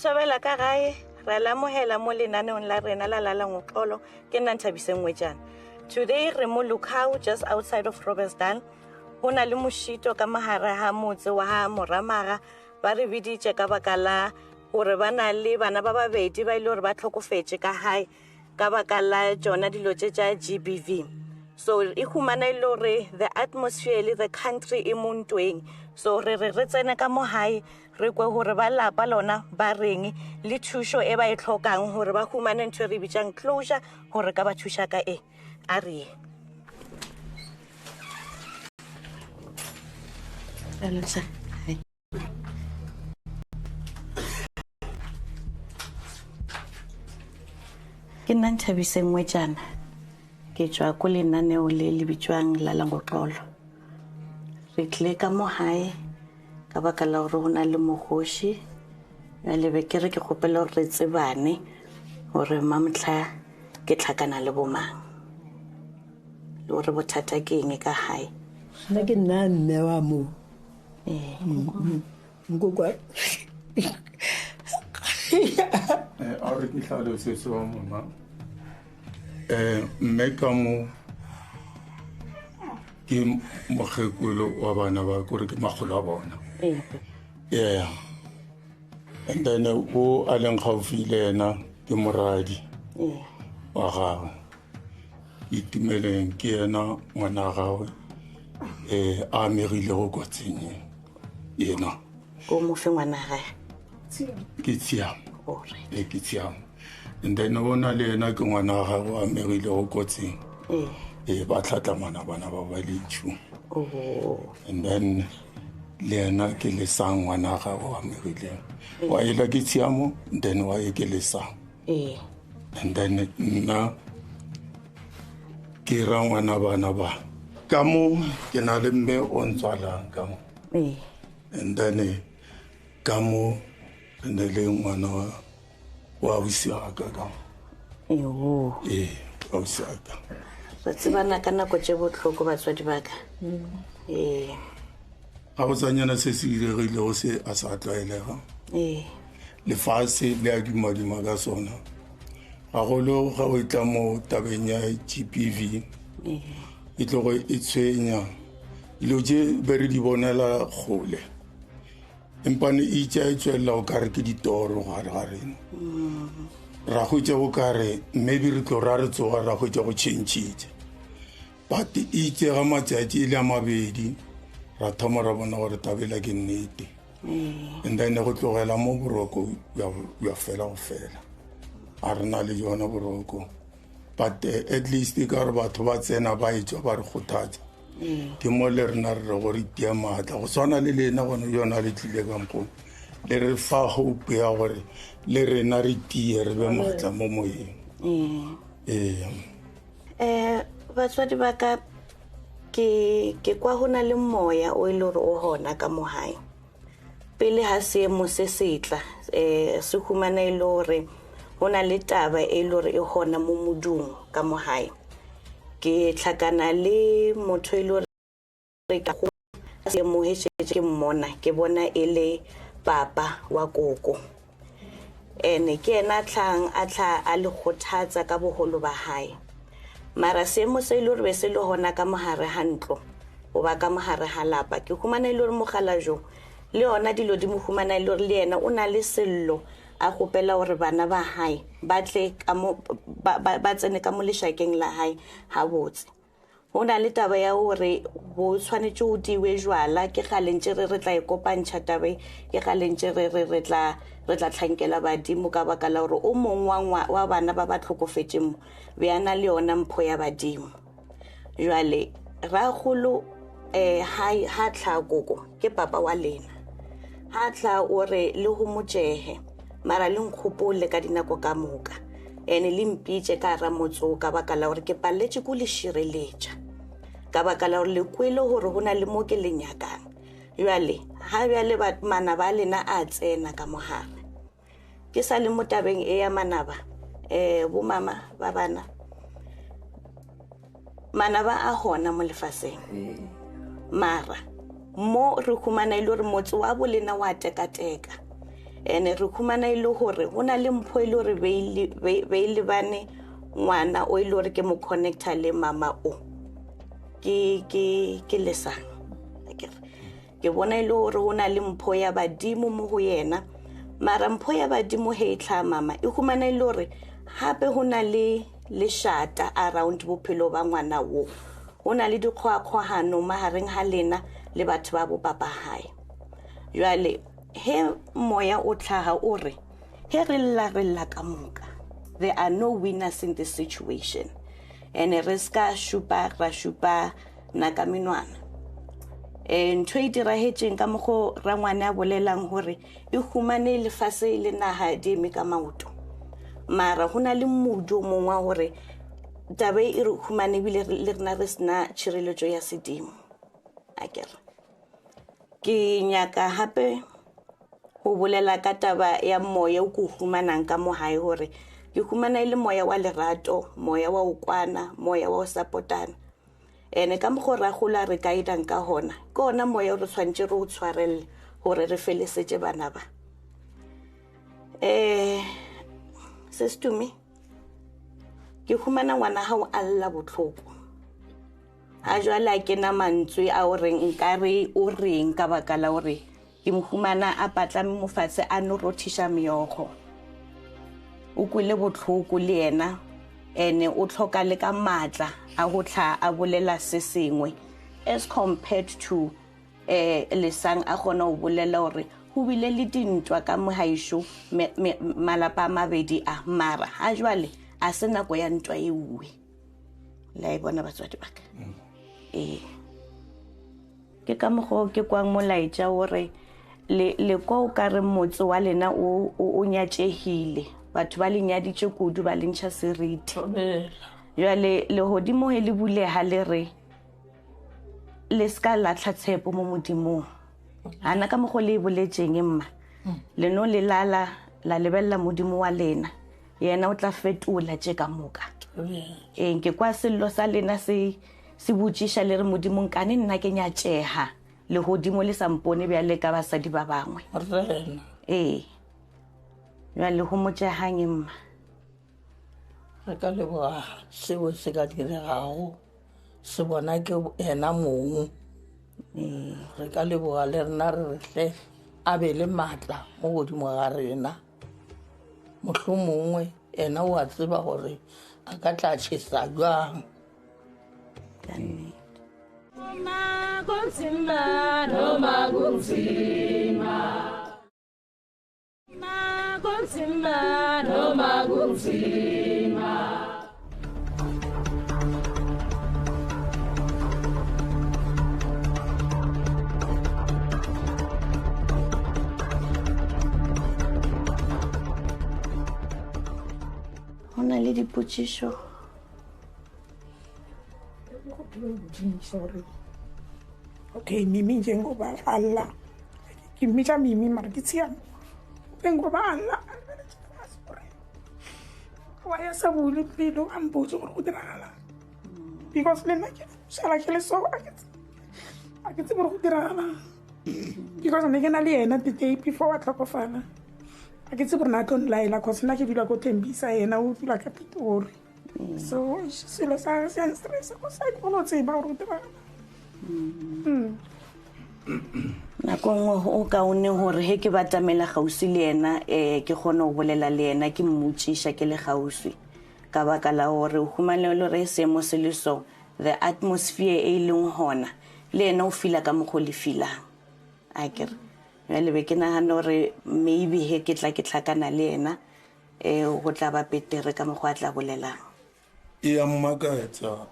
shebela ka gae re lamohela mo lenaneong la rena la Ngoxolo ke nna Nthabiseng Ngwejana. Today re mo Lukau just outside of Robertsdal. Ho na le moshito ka mahara ha motse wa ha Moramaga ba re biditse ka baka la hore ba na le bana ba babedi ba ile hore ba tlhokofetse ka hae ka baka la tsona dilo tse tsa GBV. So e khumana ile hore the atmosphere the country e montweng. So re tsena ka mo hae re kwe hore ba lapa lona ba reng le thusho e ba e tlhokang hore ba khumane ntwe re bitsang closure hore ka ba thusha ka e a re Alotsa ke nna Nthabiseng Ngwejana ke tswa ko lenaneo le bitswang la Ngoxolo re tle ka mo hae ka baka la hore hona le mogoshi ya lebe ke re ke gopela hore re tsebane hore mamtla ke tlhakana le bomang le hore bothata ke eng ka hae nna ke nna mme wa mo ngokwa a re ke hlalosetse wa mama mme ka mo ke mogekolo wa bana ba gore ke magolo a bona yeah and then o a leng gaufi le ena ke moradi wa gagwe itumeleng ke ena ngwana gagwe a megile go kotseng yena o mo fe ngwana gae ke tsiam ke tsiam and then ona le ena ke ngwana gagwe a megile go kotseng ba tlhatlamana bana ba ba letšu and then le ena ke lesang ngwana gagwe wa megileng wa ela ke tsiamo then wa e ke lesang and then nna ke ra ngwana bana ba ka mo ke na le mme o ntswalang ka mo and then ka mo re ne le ngwana wa ausi wa ka ka mo ausi wa ka re tsebana ka nako tse botlhoko batswadi ba ka ga go tsanyana se se diregilego se a sa tlwaelega lefatshe le a dumaduma ka sona gagolo ga o tla mo tabeng ya GBV e tlogo e tshwenya dilo tse be re di bonela kgole empane e tša e tswelela o kare ke ditoro gare ga rena ra go tša go kare maybe re tlo ra re tsoga ra go tša go tšhentšhitše but e itse ga matšatši e le a mabedi ra thoma ra bona gore tabela ke nnete and then go tlogela mo boroko ya fela go fela a re na le yona boroko but at least ka re batho ba tsena ba etswa ba re kgothatsa ke mo le rena re re gore itia maatla go swana le lena gone yona le tlile ka mpono le re fa hope ya gore le rena re tie re be maatla mo moyeng batswadi ba ka ke kwa hona le moya o ile hore o hona ka mohae pele ha seemo se setla se humana ile hore hona le taba e ile hore e hona mo modung ka mohae ke tlhakana le motho ile hore ka go se mo hetse ke mmona ke bona ele papa wa koko ene ke ena tlang a le khothatsa ka boholo ba hae mara seemo se ile hore be se le hona ka mohare hantlo o ba ka mohare ha lapa ke humana ile hore mogala jo le ona dilo di mo humana ile hore le yena o na le sello a gopela hore bana ba hae ba tle ka mo ba tsene ka mo leshakeng la hae ha botse hona le taba ya hore bo tshwanetse o diwe jwala ke galentse re tla ikopantšha tabe ke galentse re tla tlhankela badimo ka baka la hore o mongwe wa bana ba ba tlhokofetse mo be ana le yona mpho ya badimo jwale ragolo ha tla koko ke papa wa lena ha tla o re le go motsehe mara le nkgopole ka dinako ka moka ene le mpitse ka ra motso ka baka la hore ke paletse go le shireletša ka baka la hore le kwele hore hona le mo ke lenyakang jwale ha bjale mana ba lena a tsena ka mohare ke sa le motabeng e ya manaba bo mama ba bana manaba a hona mo lefaseng mara mo re khumana ile hore motse wa bolena wa teka ene re khumana ile hore hona le mpho ile hore be ile bane ngwana o ile hore ke mo connecta le mama o ke lesang ke bona ile hore hona le mpho ya badimo mo go yena mara mpho ya badimo he tla mama e khumana ile hore hape hona le shata around bophelo ba ngwana wo hona le dikgwakgwahano mahareng ha lena le batho ba bo papa hae jwale he moya o tlhaga o re he re lla ka moka there are no winners in this situation and riska shupa na ka minwana ntho e dirahetseng ka mogo rangwana a bolelang hore e humane le fase le naha di me ka maoto mara hona le mmudo mongwa hore tabe e re humane bile le rena re sna tshireletso ya sedimo akere ke nyaka hape ho bolela ka taba ya moya o go humanang ka mo hae hore ke humana ile moya wa lerato moya wa ukwana moya wa supportana ene ka mo go ragola re ka idang ka hona ke ona moya o re tshwantse re o tshwarelle hore re felesetse bana ba sestumi ke humana ngwana ha o alla botlhoko ha jwala ke na mantswe a o reng nkare o reng ka bakala hore ke mohumana a patla mofatse a no rothisha meogo o kwile botlhoko le yena ene o tlhoka le ka matla a go tla a bolela se sengwe as compared to lesang a gona o bolela hore ho bile le dintwa ka mohaisho malapa a mabedi a mara ha jwale a se nako ya ntwa e uwe la e bona batswadi baka ke ka mogo ke kwang molaetsa hore le kwa o ka re motse wa lena o nyatsehile batho ba le nyaditse kudu ba lentšha seriti jwale le hodimo he le buleha le re le ska latlha tshepo mo modimong ana ka mogo le boletseng mma le no le la lebella modimo wa lena yena o tla fetola tse ka moka ke kwa sello sa lena se botsisha le re modimong kane nna ke nyatseha le hodimo le sampone bya le ka basadi ba bangwe ya le ho motsehang mma re ka le boa seo se ka diregago se bona ke ena mong re ka le boa le rena re rehle a be le matla mo godimo ga rena mohlomongwe ena o a tseba gore a ka tla tšhesa jwang hona le dipotšišo okay mimi njengoba alla kimija mimi markitsia njengoba alla waya sabuli pilo ambuzo ukudirala because lena ke sala ke le so aketse mo ukudirala because neke na le yena the day before wa tlhokofala aketse bona na ton laila cause nna ke dula go tembisa yena o dula ka Pitori so selo sa stress ko sa ko no tseba ukudirala nako o ka one hore he ke batamela gausi le yena ke gone o bolela le yena ke mmutsisha ke le gausi ka baka la hore o humanelo re se mo seleso the atmosphere e leng hona le yena o fila ka mogho le fila akere le be ke nagana hore maybe he ke tla ke tlhakana le yena go tla ba petere ka mogho a tla bolelang e ya mmakatsa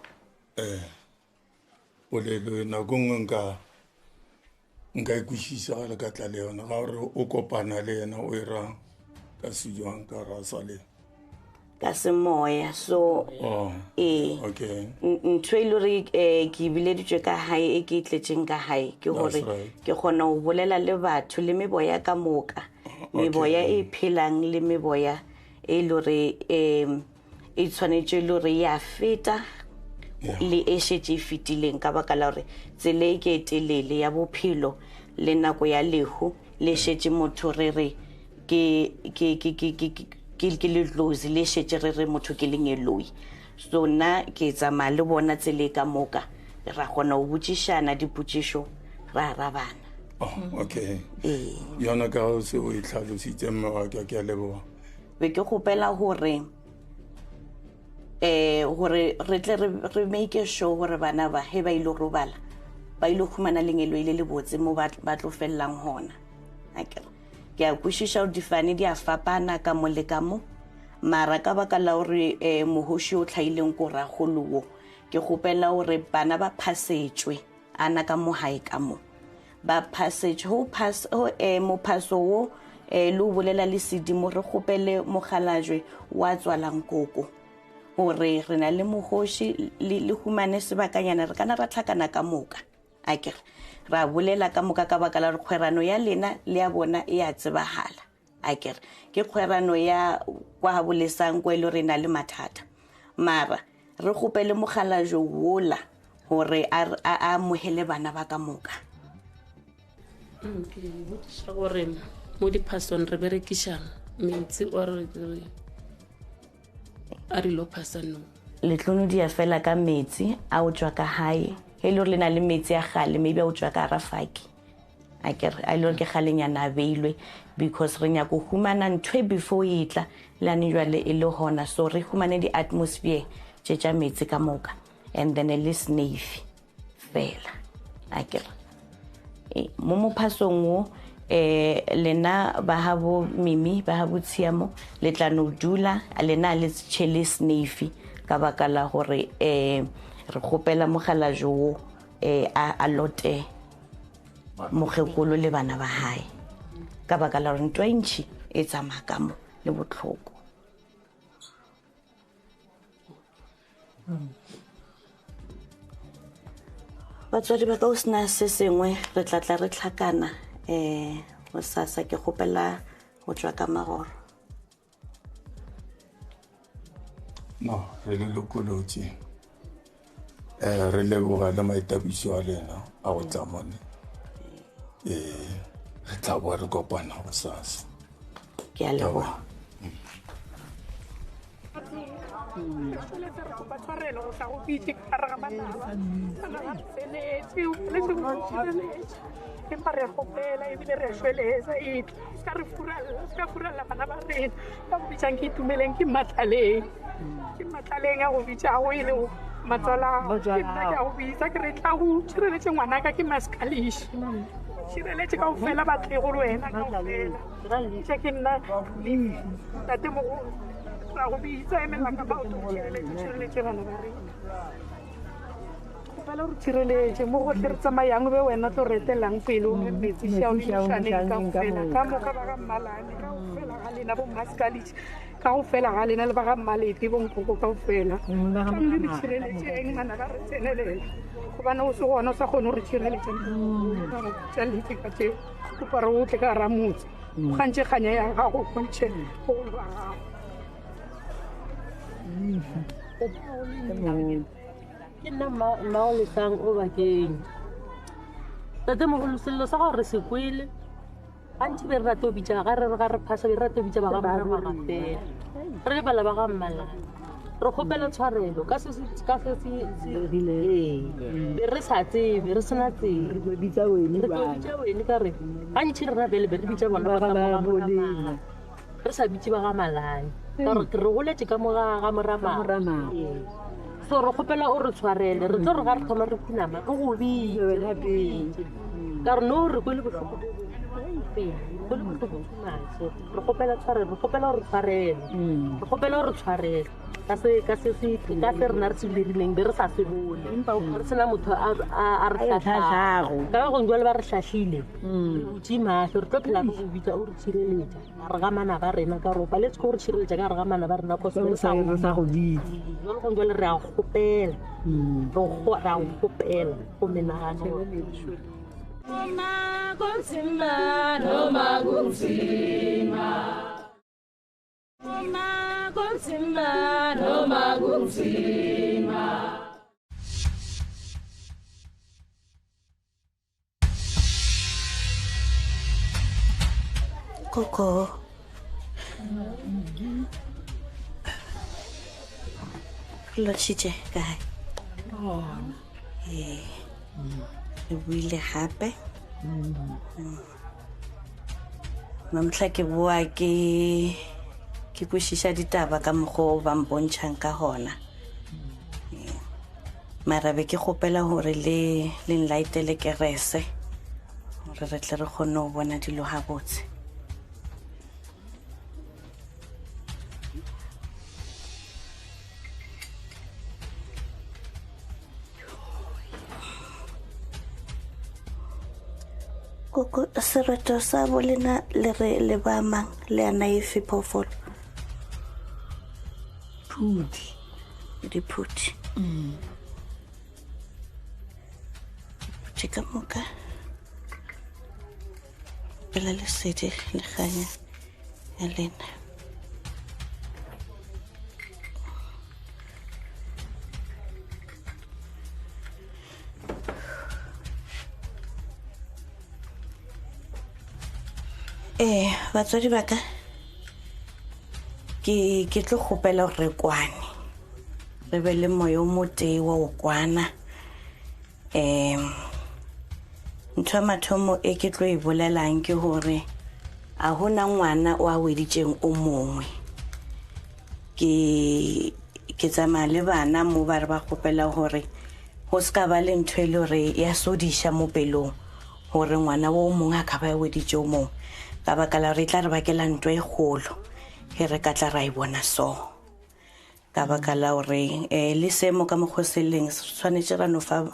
bolelo na gongwe nka ikutlwisa ga le ka tla le yona ga gore o kopana le yena o ira ka sejwang ka rasa le ka semoya so okay ntho e le re ke bileditswe ka hae e ke tletseng ka hae ke gore ke gona o bolela le batho le meboya ka moka meboya e phelang le meboya e le re e tshwanetse le re ya feta le e shetse fitileng ka baka la hore tsele ke telele ya bophelo le nako ya lehu le shetse motho re ke le lozi le shetse re motho ke leng eloi so na ke tsamaya le bona tsele ka moka ra gona o botsishana dipotšišo ra arabana. Okay yona ka o se o itlhalositse mmaka ke a leboga be ke gopela gore re tle re make sure gore bana ba he ba ile robala ba ile khumana lengelo ile le botse mo ba tlo fellang hona akere ke a kwishisha o difane di a fapana ka mo le ka mo mara ka baka la hore mohoshi o tlhaileng ko ra golowo ke gopela hore bana ba phasetswe ana ka mo hae ka mo ba passage ho pass mo paso wo le bolela le sedimo re gopele mogalajwe wa tswalang koko hore re na le mohoshi le humane sebakanyana re kana ra tlhakana ka moka akere ra bolela ka moka ka baka la re kgwerano ya lena le ya bona e a tsebahala akere ke kgwerano ya kwa bolesang go ile re na le mathata mara re gopele mogalajo wola hore a mohele bana ba ka moka. Okay botsa gore mo di person re berekisha metsi or a re lo pasano le tlono dia fela ka metsi a o tswa ka hae he le le na le metsi a gale maybe o tswa ka rafaki akere a ile ke galenyana beilwe because re nya go humana ntwe before itla la ni jwale e le hona so re humane di atmosphere tša metsi ka moka and then a list navy fela akere mo phasong wo lena ba habo mimi ba habo tsiamo le tla no dula lena le chelis navy ka baka la hore re gopela mogala jo a lote mogekolo le bana ba hae ka baka la hore ntwentši e tsamaka mo le botlhoko. Batswadi ba ka o sena se sengwe re tlatla re tlhakana go sasa ke gopela go tswa ka magoro no re le lokolotse re leboga le maitabiso a lena a go tsamone re tla boa re kopana go sasa ke a leboga empa re gopela ebile re shwelesa e ska re furalla bana ba rena ba bitsang ke itumeleng ke matlaleng a go bitsa go ile matsala ke go bitsa ke re tla go tshireletse ngwana ka ke maskalish tshireletse ka go fela batle go wena ka go fela ke nna tate mo ra go bitsa emela ka ba o tshireletse bana ba rena pala re tshireletse mo go tle re tsamayang be wena to retelang pele o metsi shaonishaneng ka fela ka moka ba ga mmalane ka fela ga lena bo maskalish ka go fela ga lena le ba ga mmalete bo nkoko ka fela ka le re tshireletseng mana ba re tsenelela go bana o se gona o sa kgone re tshireletse ba re tsaletse ka tse go para o tle ka ra motse gantse ganya ya ga go kontse go ba ke nna mao lesang o bakeng tate mogolo sello sa gore se kwele gantši be re rate o bitsa ga re phasa be re rate o bitsa ba ga mmaramaga fela re le bala ba ga mmalane re kgopela tshwarelo ka se be re sa tsebe re sena tsebe re bitsa wene ka re gantši re rabele be re bitsa bona re sa bitse ba ga malane ka re re goletse ka ga morama so re kgopela o re tshwarele re tlo re ga re thoma re phunama re go bitse ka re no re kwele botlhoko re kgopela tshwarele re kgopela o re tshwarele re kgopela o re tshwarele ka se re na re se dirileng be re sa se bone re sena motho a re tlhatlhago ka gongwe jwale ba re tlhatlhile utse matlho re tlo phela re go bitsa o re tshireletsa re gamana ba rena ka ropa let's go re tshireletsa ka re gamana ba rena cause re sa go bitse jwale gongwe jwale re a gopela go menagano Noma kunzima Noma kunzima Koko Lo tshitse kae? Re buile hape. Mamtla ke bua ke kwishisha ditaba ka mokgwa ba mpontshang ka hona. Mara be ke kgopela hore le nlaitele kerese hore re tle re kgone ho bona dilo ha botse. Koko serato sa bolena le ba mang le ana efe phofolo? Phuthi. Diphuthi. Chika moka. Bela le sedi le kganya ya lena. Batswadi ba ka ke tlo kgopela hore kwane re be le moyo mote wa o kwana. Ntho mathomo e ke tlo e bolelang ke hore a hona ngwana o a weditseng o mongwe. Ke tsamaya le bana mo ba re ba kgopela hore ho ska ba le ntho e le hore ya sodisha mo pelong hore ngwana o mongwe a ka ba weditse o mongwe. Ka baka la re tla re bakela ntwa e kgolo he re ka tla ra e bona so. Ka baka la hore le semo ka mokgoseleng tshwanetse ra no fa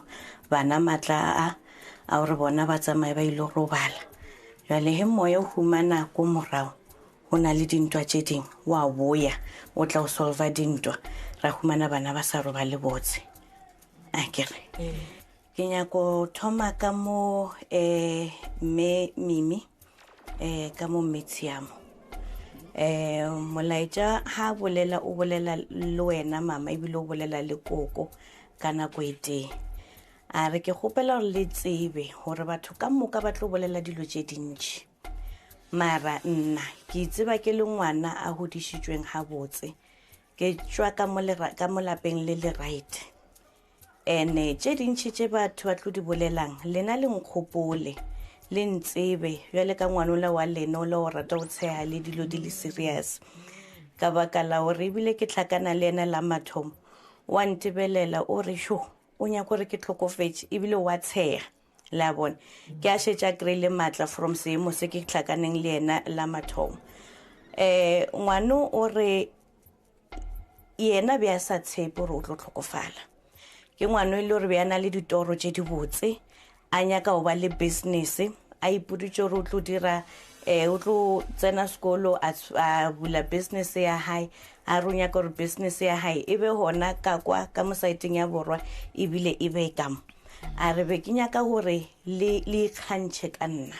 bana matla a hore bona ba tsamaye ba ile robala. Jwale he moya o humana ko morao ho na le dintwa tse ding wa boya o tla o solva dintwa ra humana bana ba sa robale botse. Akere ke nyako thoma ka mo Mimi ka mo Metsiamo. Molaetsa ha bolela o bolela le wena mama ebile o bolela le koko kana go ite. A re ke kgopela hore le tsebe hore batho ka moka ba tlo bolela dilo tse dintsi. Mara nna ke tseba ke le ngwana a hodishitsweng ha botse. Ke tswa ka mo lapeng le right. Tse dintsi tse batho ba tlo di bolelang lena le nkgopole le ntsebe jwale ka ngwanola wa lena o le o rata o tsheha le dilo di le serious. Ka baka la hore ebile ke tlhakana le ena la mathomo wa ntebelela o re sho o nya gore ke tlhokofetse ebile wa tsheha la bona ke a shetja krele matla from seemo se ke tlhakaneng le ena la mathomo. Ngwano o re yena be a sa tshepe gore o tlo tlhokofala. Ke ngwano ile hore be ana le ditoro tse di botse a nyaka ho ba le business a ipuditse hore o tlo dira o tlo tsena sekolo a bula business ya hae a runya gore business ya hae ebe hona ka kwa ka mosaiteng ya borwa ebile ebe kam a re be ke nyaka hore le khantshe ka nna.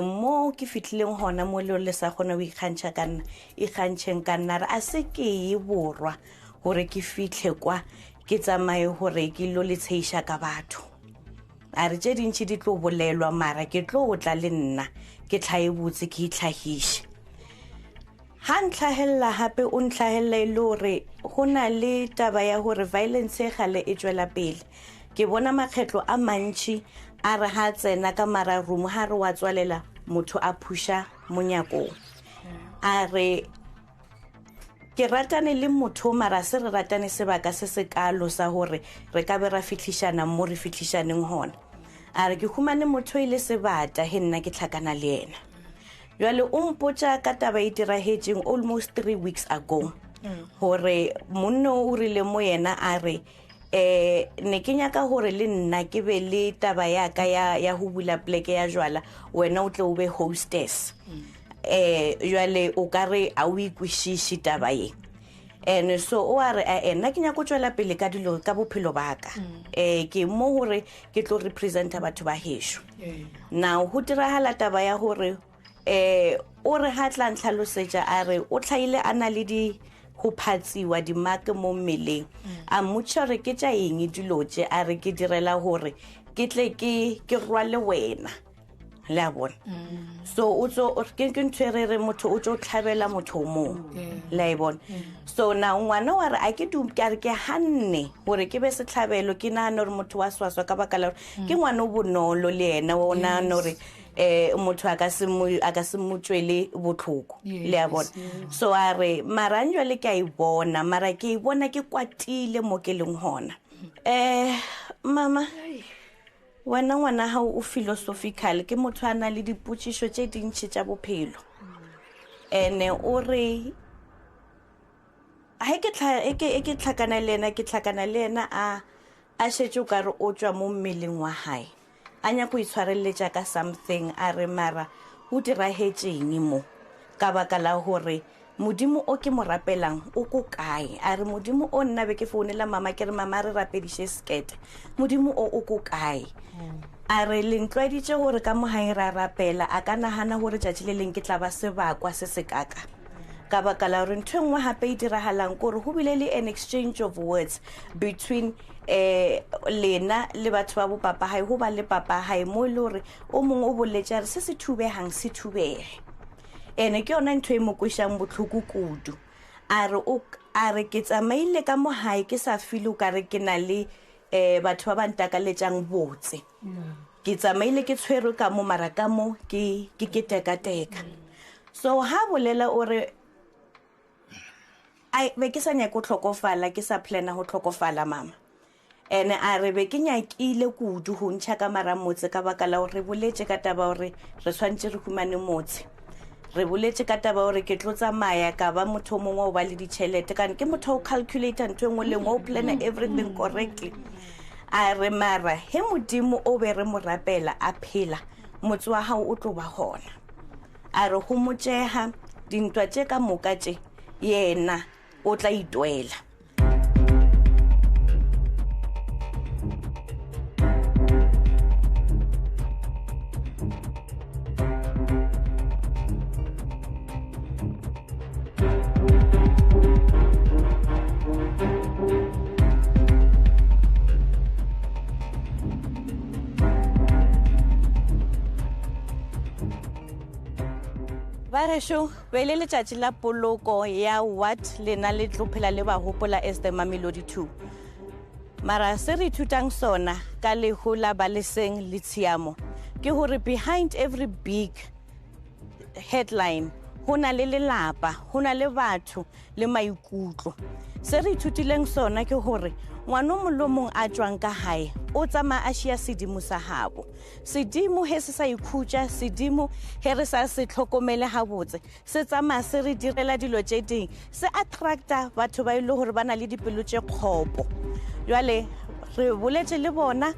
Mo ke fitlileng hona mo le sa gona o ikgantsha ka nna e khantsheng ka nna re a se ke e borwa hore ke fitlhe kwa ke tsamaye hore ke lo le tsheisha ka batho. A re tse dintsi di tlo bolelwa mara ke tlo o tla le nna ke tlhae botse ke itlhahishe. Ha ntlhahella hape o ntlhahella ile hore go na le taba ya hore violence e gale e tswela pele. Ke bona makgetlo a mantši a re ha tsena ka mara room ha re wa tswalela motho a phusha monyako. A re ke ratane le motho mara se re ratane sebaka se sekalo sa hore re ka be ra fitlhishana mo re fitlhishaneng hona. A re ke humane motho ile sebata he nna ke tlhakana le yena. Jwale o mpotsa ka taba e dirahetseng almost 3 weeks ago hore monno o rile mo yena a re ne ke nyaka hore le nna ke be le taba ya ka ya ho bula pleke ya jwala wena o tle o be hostess. Jwale o ka re a o ikwishishi taba ye. So o a re nna ke nyaka go tswela pele ka dilo ka bophelo ba ka. Ke mo hore ke tlo representa batho ba hesho. Now ho tirahala taba ya hore o re ha tla ntlhalosetsa a re o tlhaile ana le di ho phatsiwa di make mo mmeleng a motho re ke tja eng dilotse a re ke direla hore ke tle ke rwale wena le a bona so o tso ke ntshwerere motho o tso tlhabela motho mo le a bona so na ngwana wa re a ke ke hanne hore ke be se tlhabelo ke na no motho wa swaswa ka baka la ke ngwana o bonolo le ena o na no re motho a ka se mo tswele botlhoko le a bona so a re maranjwa le ke a ibona mara ke ibona ke kwatile mo ke leng hona mama wena ngwana ha o philosophical ke motho ana le diputshiso tse dintsi tsa bophelo ene o re ha ke tlhakana le ena a shetse o ka re o tswa mo mmeleng wa hae anya go itshwarelletsa ka something a re mara o dirahetseng mo ka baka la hore modimo o ke mo rapelang o ko kae a re modimo o nna be ke founela mama ke re mama re rapedishe skete modimo o ko kae a re le ntlwaditse hore ka mo hae ra rapela a ka nahana hore tjatsi le leng ke tla ba sebakwa se sekaka ka baka la hore ntho engwe hape e dirahalang gore ho bile le an exchange of words between lena le batho ba bo papa hae ho ba le papa hae mo le hore o mongwe o boletse re se thubehang se thubehe ene ke yona ntho e mo kwishang botlhoko kudu a re ke tsamaile ka mo hae ke sa feel o ka re ke na le batho ba bantakaletsang botse ke tsamaile ke tshwerwe ka mo maraka mo ke teka so ha bolela ore be ke sa nya go tlhokofala ke sa plana go tlhokofala mama ene a re be ke nyakile kudu ho ntsha ka mara motse ka baka la hore boletse ka taba hore re tshwantse re humane motse re boletse ka taba hore ke tlotsa maya ka ba motho mongwe o ba le ditšhelete kana ke motho o calculator ntho engwe le ngwe o plana everything correctly a re mara he modimo o be re mo rapela a phela motse wa hao o tlo ba hona a re go motseha dintwa tse ka moka tse yena o tla itwela Baresho bele letšatši la poloko ya what lena le tlophela le ba hopola as the Mamelodi 2 mara se re ithutang sona ka lehola ba leseng le tshiamo ke hore behind every big headline hona le lelapa hona le batho le maikutlo se re ithutileng sona ke hore ngwana molomong a tswang ka hae o tsama a shia sedimo sa habo sedimo he se sa ikhutsa sedimo he re sa se tlhokomele ha botse se tsama se re direla dilo tse ding se attracta batho ba ile hore bana le dipelo tse kgopo jwale re boletse le bona